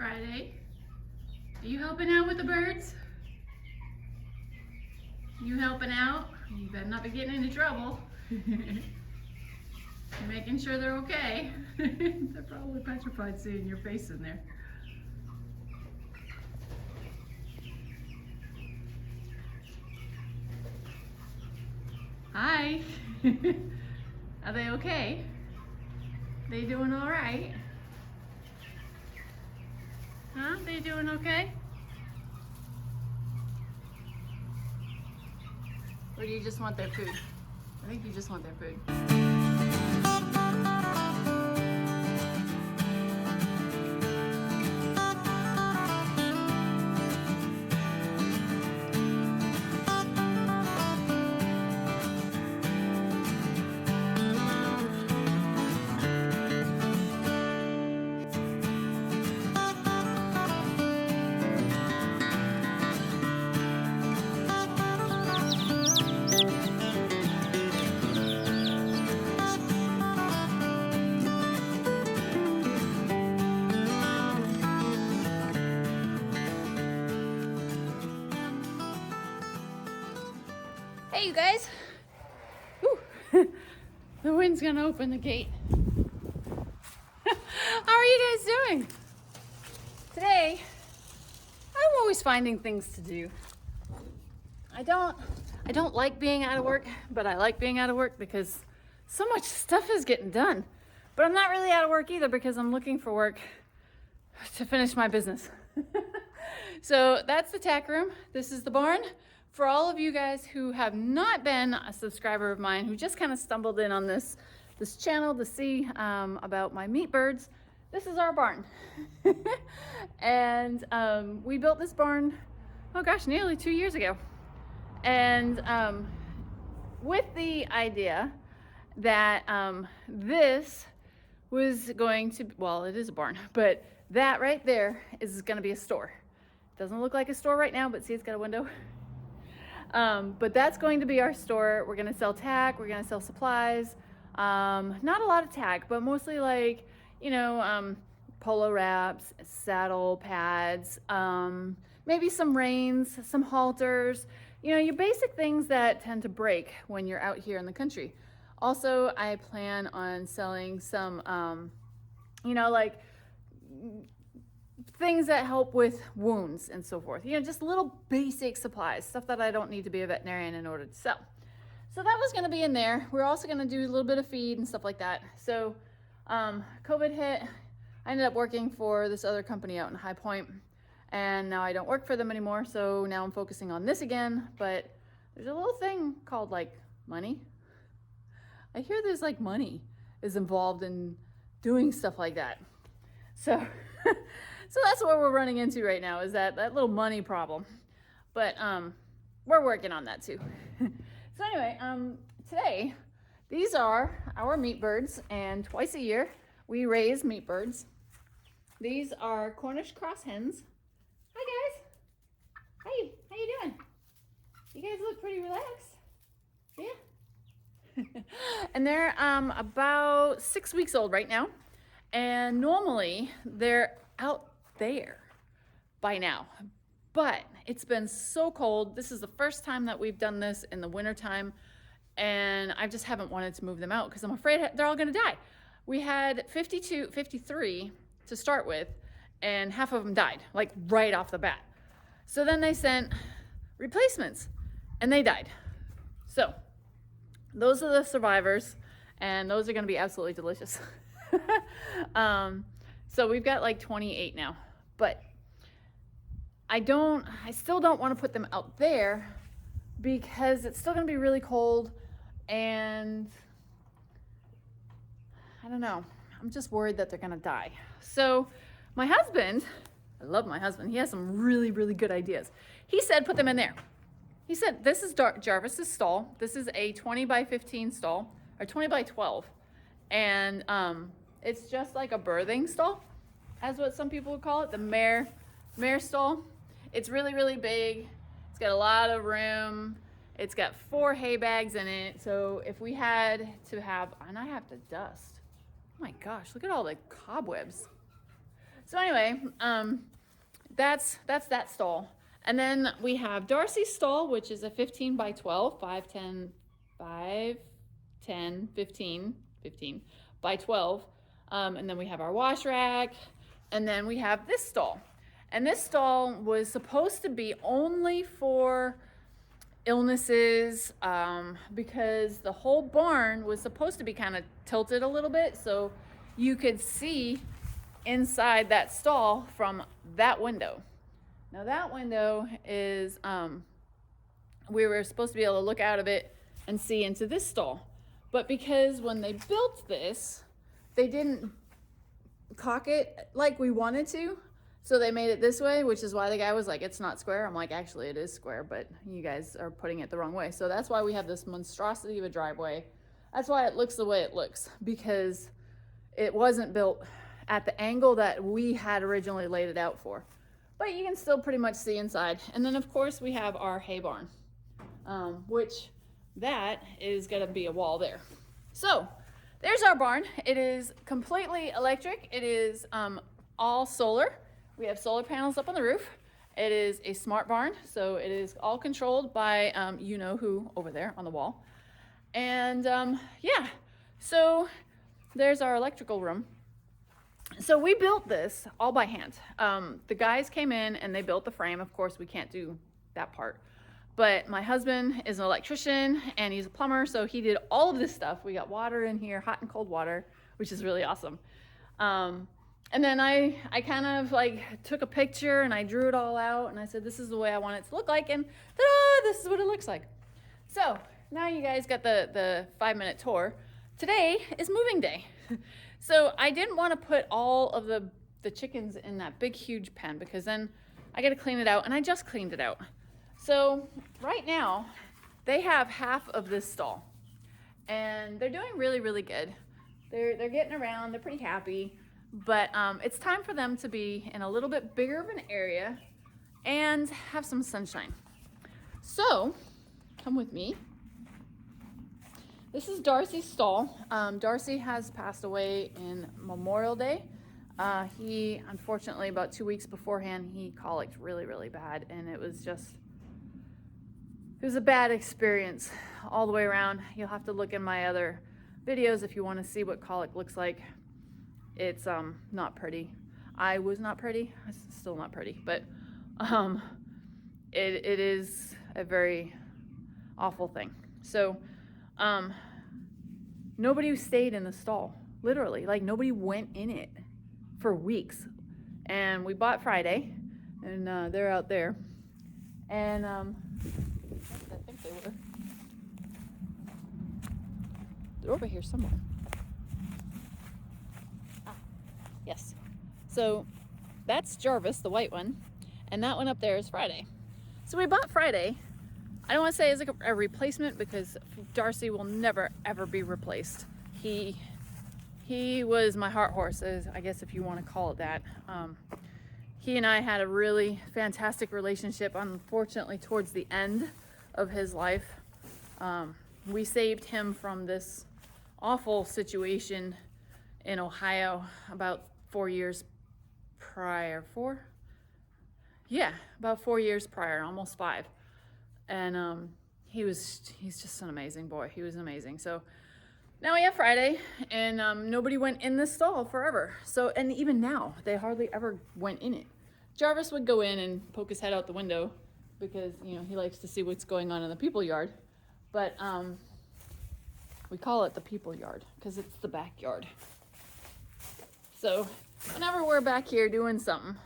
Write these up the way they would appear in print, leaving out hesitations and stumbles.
Friday. Are you helping out with the birds? You helping out? You better not be getting into trouble. Making sure they're okay. They're probably petrified seeing your face in there. Hi. Are they okay? They doing all right? Huh? They doing okay? Or do you just want their food? I think you just want their food. Hey, you guys. Whew. The wind's gonna open the gate. How are you guys doing? Today, I'm always finding things to do. I don't like being out of work, but I like being out of work because so much stuff is getting done. But I'm not really out of work either because I'm looking for work to finish my business. So that's the tack room. This is the barn. For all of you guys who have not been a subscriber of mine, who just kind of stumbled in on this channel to see about my meat birds, this is our barn. And we built this barn, oh gosh, nearly 2 years ago. And with the idea that this was going to, well, it is a barn, but that right there is gonna be a store. It doesn't look like a store right now, but see, it's got a window. But that's going to be our store. We're gonna sell tack, we're gonna sell supplies. Not a lot of tack, but mostly like, you know, polo wraps, saddle pads, maybe some reins, some halters, you know, your basic things that tend to break when you're out here in the country. Also, I plan on selling some, you know, like things that help with wounds and so forth. You know, just little basic supplies, stuff that I don't need to be a veterinarian in order to sell. So that was gonna be in there. We're also gonna do a little bit of feed and stuff like that. So COVID hit. I ended up working for this other company out in High Point, and now I don't work for them anymore. So now I'm focusing on this again, but there's a little thing called like money. I hear there's like money is involved in doing stuff like that. So so that's what we're running into right now, is that little money problem. But we're working on that too. So anyway, today, these are our meat birds, and twice a year we raise meat birds. These are Cornish Cross hens. Hi guys. Hey, how you doing? You guys look pretty relaxed. Yeah. And they're about 6 weeks old right now. And normally they're out there by now, but it's been so cold. This is the first time that we've done this in the winter time, and I just haven't wanted to move them out because I'm afraid they're all gonna die. We had 53 to start with, and half of them died, like right off the bat. So then they sent replacements, and they died. So those are the survivors, and those are gonna be absolutely delicious. So we've got like 28 now, but I still don't want to put them out there because it's still going to be really cold, and I don't know, I'm just worried that they're going to die. So my husband, I love my husband, he has some really, really good ideas. He said, put them in there. He said, this is Jarvis's stall. This is a 20 by 15 stall, or 20 by 12. And it's just like a birthing stall, as what some people would call it, the mare stall. It's really, really big. It's got a lot of room. It's got 4 hay bags in it. So if we had to have, and I have to dust. Oh my gosh, look at all the cobwebs. So anyway, that's that stall. And then we have Darcy's stall, which is a 15 by 12, 5, 10, 15 by 12. And then we have our wash rack. And then we have this stall. And this stall was supposed to be only for illnesses, because the whole barn was supposed to be kind of tilted a little bit, so you could see inside that stall from that window. Now that window is, we were supposed to be able to look out of it and see into this stall. But because when they built this, they didn't caulk it like we wanted to. So they made it this way, which is why the guy was like, it's not square. I'm like, actually it is square, but you guys are putting it the wrong way. So that's why we have this monstrosity of a driveway. That's why it looks the way it looks, because it wasn't built at the angle that we had originally laid it out for. But you can still pretty much see inside. And then of course we have our hay barn, which that is gonna be a wall there. So there's our barn. It is completely electric. It is all solar. We have solar panels up on the roof. It is a smart barn, so it is all controlled by you know who over there on the wall. And yeah, so there's our electrical room. So we built this all by hand. The guys came in and they built the frame. Of course, we can't do that part. But my husband is an electrician and he's a plumber, so he did all of this stuff. We got water in here, hot and cold water, which is really awesome. And then I kind of like took a picture and I drew it all out and I said, this is the way I want it to look like, and ta-da, this is what it looks like. So now you guys got the 5-minute tour. Today is moving day. So I didn't want to put all of the chickens in that big, huge pen, because then I got to clean it out, and I just cleaned it out. So right now they have half of this stall and they're doing really, really good. They're getting around, they're pretty happy. But it's time for them to be in a little bit bigger of an area and have some sunshine. So come with me. This is Darcy's stall. Darcy has passed away in Memorial Day. He, unfortunately, about 2 weeks beforehand, he colicked really, really bad. And it was a bad experience all the way around. You'll have to look in my other videos if you want to see what colic looks like. It's not pretty. I was not pretty. I'm still not pretty, but it is a very awful thing. So nobody stayed in the stall, literally. Like, nobody went in it for weeks. And we bought Friday, and they're out there. And I think they were. They're over here somewhere. Yes. So that's Jarvis, the white one, and that one up there is Friday. So we bought Friday. I don't want to say it's like a replacement, because Darcy will never ever be replaced. He was my heart horse, I guess if you want to call it that. He and I had a really fantastic relationship. Unfortunately, towards the end of his life, we saved him from this awful situation in Ohio about 4 years prior. About 4 years prior, almost 5. And he's just an amazing boy. He was amazing. So now we have Friday, and nobody went in this stall forever. So, and even now, they hardly ever went in it. Jarvis would go in and poke his head out the window because, you know, he likes to see what's going on in the people yard. But we call it the people yard because it's the backyard. So whenever we're back here doing something,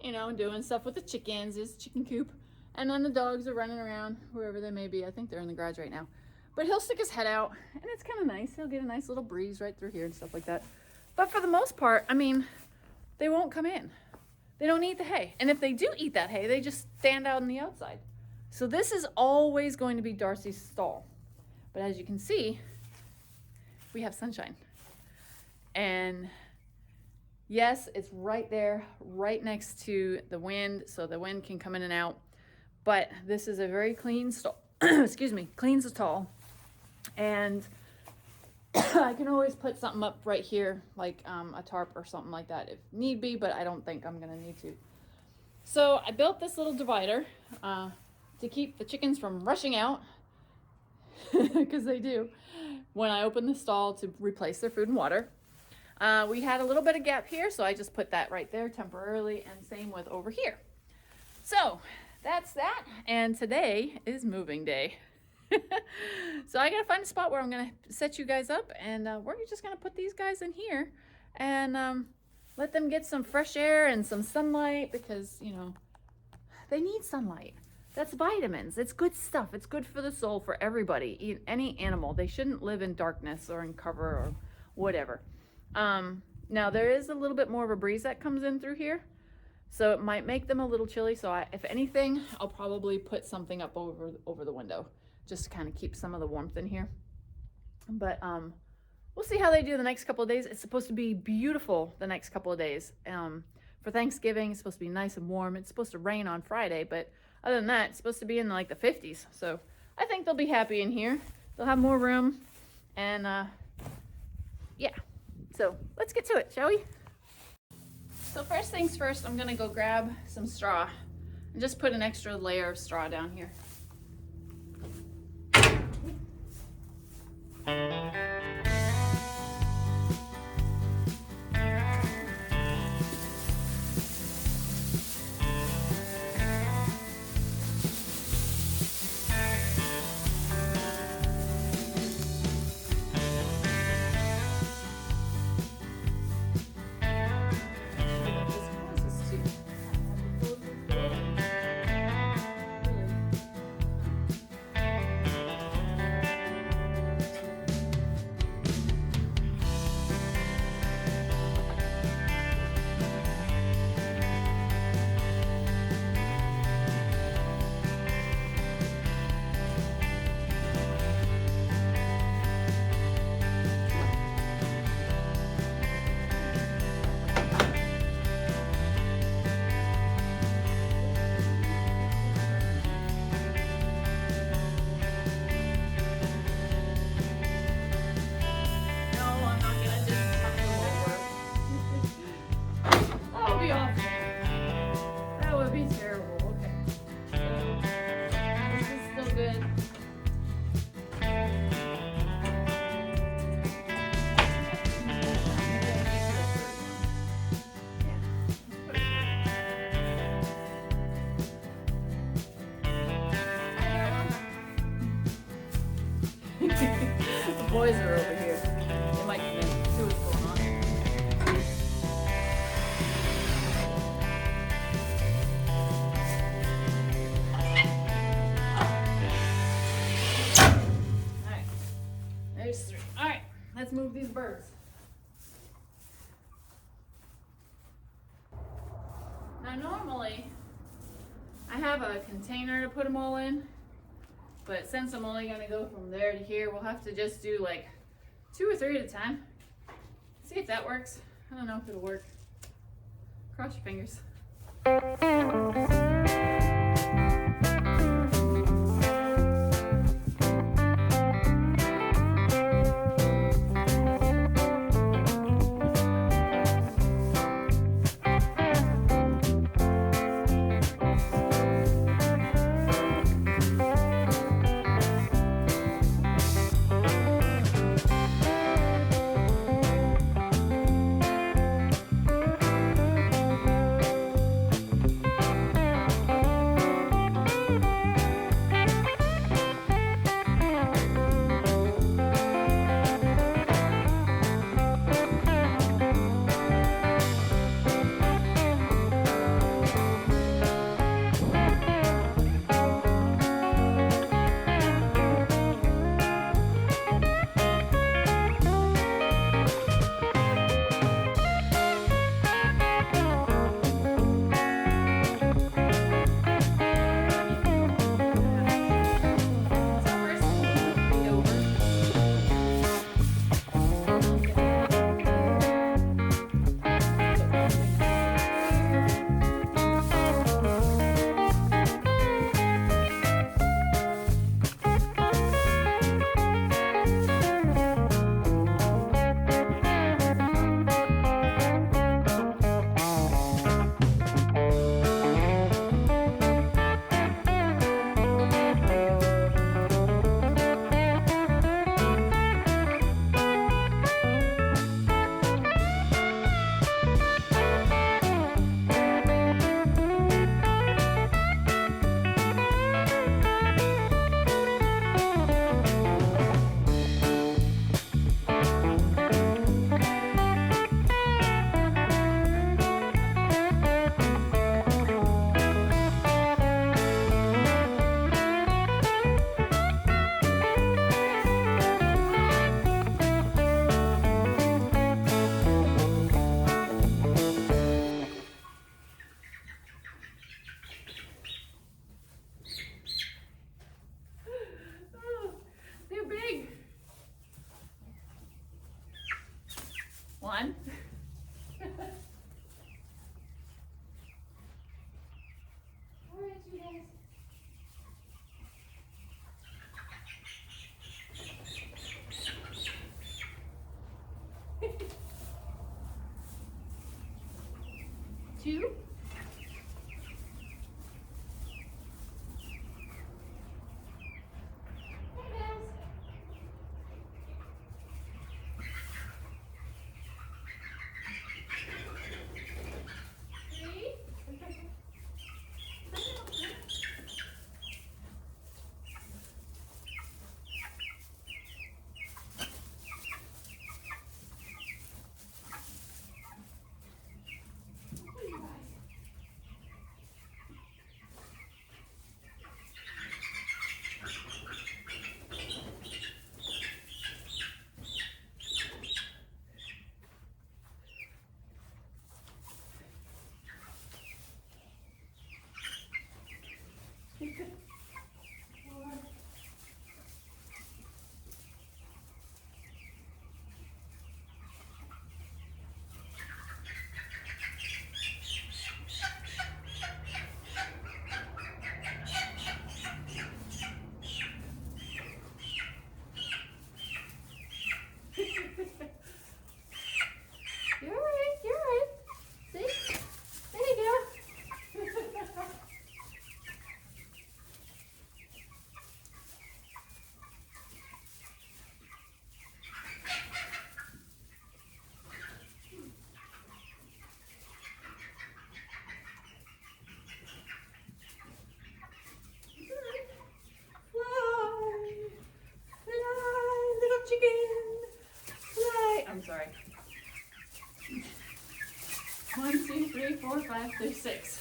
you know, doing stuff with the chickens, there's a chicken coop, and then the dogs are running around wherever they may be. I think they're in the garage right now. But he'll stick his head out, and it's kind of nice. He'll get a nice little breeze right through here and stuff like that. But for the most part, I mean, they won't come in. They don't eat the hay. And if they do eat that hay, they just stand out on the outside. So this is always going to be Darcy's stall. But as you can see, we have sunshine. And yes, it's right there, right next to the wind, so the wind can come in and out. But this is a very clean stall. Excuse me, clean stall. And I can always put something up right here, like a tarp or something like that if need be, but I don't think I'm gonna need to. So I built this little divider to keep the chickens from rushing out, because they do, when I open the stall to replace their food and water. We had a little bit of gap here, so I just put that right there temporarily, and same with over here. So that's that, and today is moving day. So I gotta find a spot where I'm gonna set you guys up, and we're just gonna put these guys in here and let them get some fresh air and some sunlight, because you know they need sunlight. That's vitamins. It's good stuff. It's good for the soul, for everybody. Any animal, they shouldn't live in darkness or in cover or whatever. Now there is a little bit more of a breeze that comes in through here, so it might make them a little chilly. So if anything, I'll probably put something up over the window, just to kind of keep some of the warmth in here. But we'll see how they do the next couple of days. It's supposed to be beautiful the next couple of days. For Thanksgiving, it's supposed to be nice and warm. It's supposed to rain on Friday, but other than that, it's supposed to be in like the 50s. So I think they'll be happy in here. They'll have more room, and yeah. So let's get to it, shall we? So first things first, I'm gonna go grab some straw and just put an extra layer of straw down here. That would be terrible. Okay. This is still good. The boys are over here. They might come in, see what's going on. Alright, there's 3. Alright, let's move these birds. Now normally, I have a container to put them all in, but since I'm only going to go from there to here, we'll have to just do like 2 or 3 at a time. See if that works. I don't know if it'll work. Cross your fingers. 2. I'm sorry. 1, 2, 3, 4, 5, 6.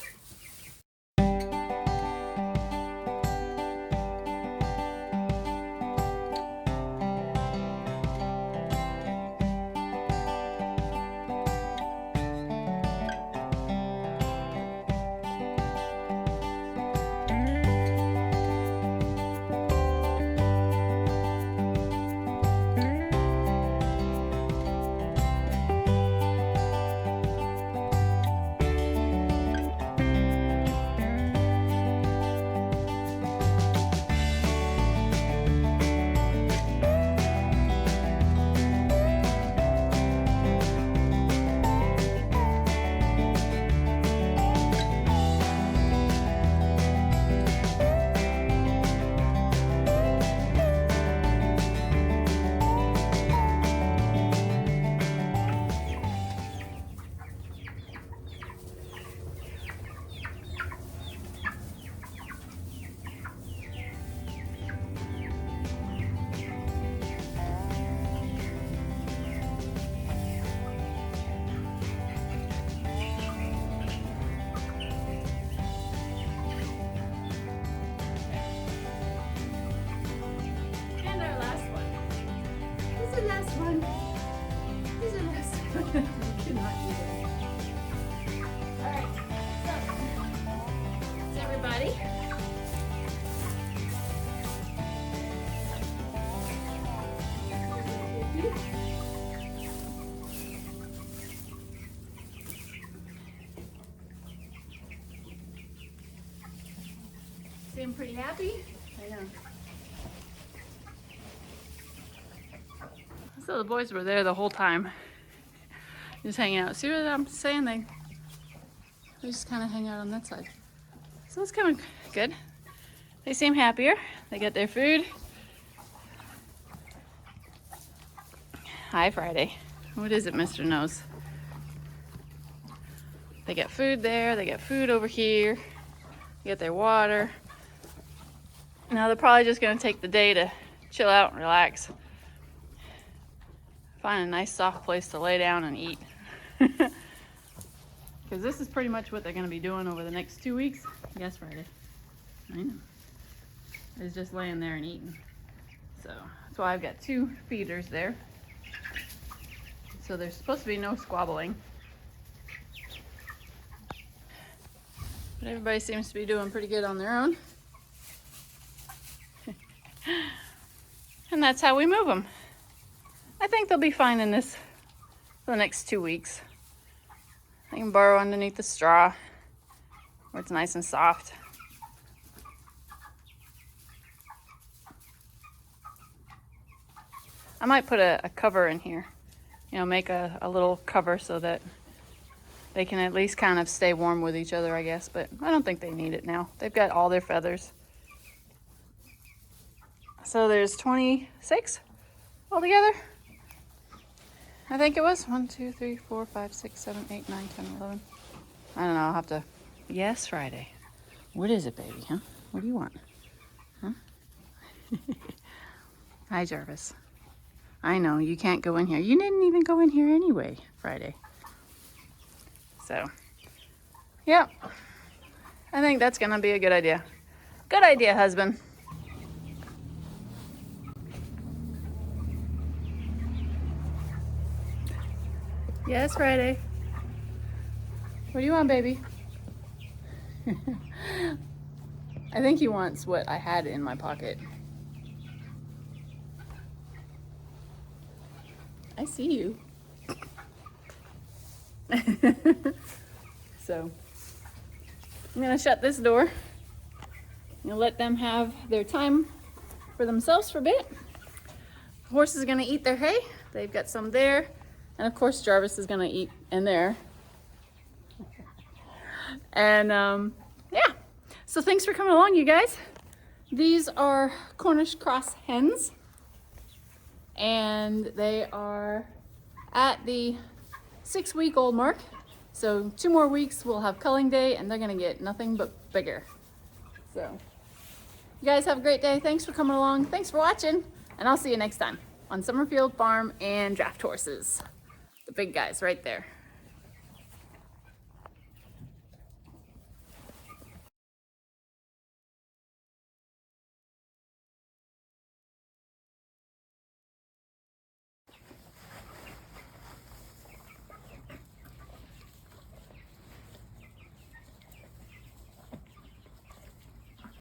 Seem pretty happy? I know. So the boys were there the whole time, just hanging out. See what I'm saying? They just kind of hang out on that side. So it's kind of good. They seem happier. They get their food. Hi, Friday. What is it, Mr. Nose? They get food there. They get food over here. They get their water. Now they're probably just going to take the day to chill out and relax. Find a nice soft place to lay down and eat. Because this is pretty much what they're going to be doing over the next 2 weeks. Yes, Friday. I know. Is just laying there and eating. So that's why I've got 2 feeders there. So there's supposed to be no squabbling. But everybody seems to be doing pretty good on their own. And that's how we move them. I think they'll be fine in this for the next 2 weeks. They can burrow underneath the straw where it's nice and soft. I might put a cover in here. You know, make a little cover so that they can at least kind of stay warm with each other, I guess, but I don't think they need it now. They've got all their feathers. So there's 26 altogether. I think it was 1, 2, 3, 4, 5, 6, 7, 8, 9, 10, 11. I don't know, I'll have to, yes, Friday. What is it, baby, huh? What do you want? Huh? Hi, Jarvis. I know, you can't go in here. You didn't even go in here anyway, Friday. So, yeah. I think that's gonna be a good idea. Good idea, husband. Yes, Friday. What do you want, baby? I think he wants what I had in my pocket. I see you. So, I'm gonna shut this door. I'm gonna let them have their time for themselves for a bit. The horse is gonna eat their hay. They've got some there. And of course, Jarvis is gonna eat in there. And yeah, so thanks for coming along, you guys. These are Cornish Cross hens. And they are at the 6-week-old mark. So 2 more weeks, we'll have culling day, and they're gonna get nothing but bigger. So you guys have a great day. Thanks for coming along. Thanks for watching, and I'll see you next time on Summerfield Farm and Draft Horses. The big guys right there.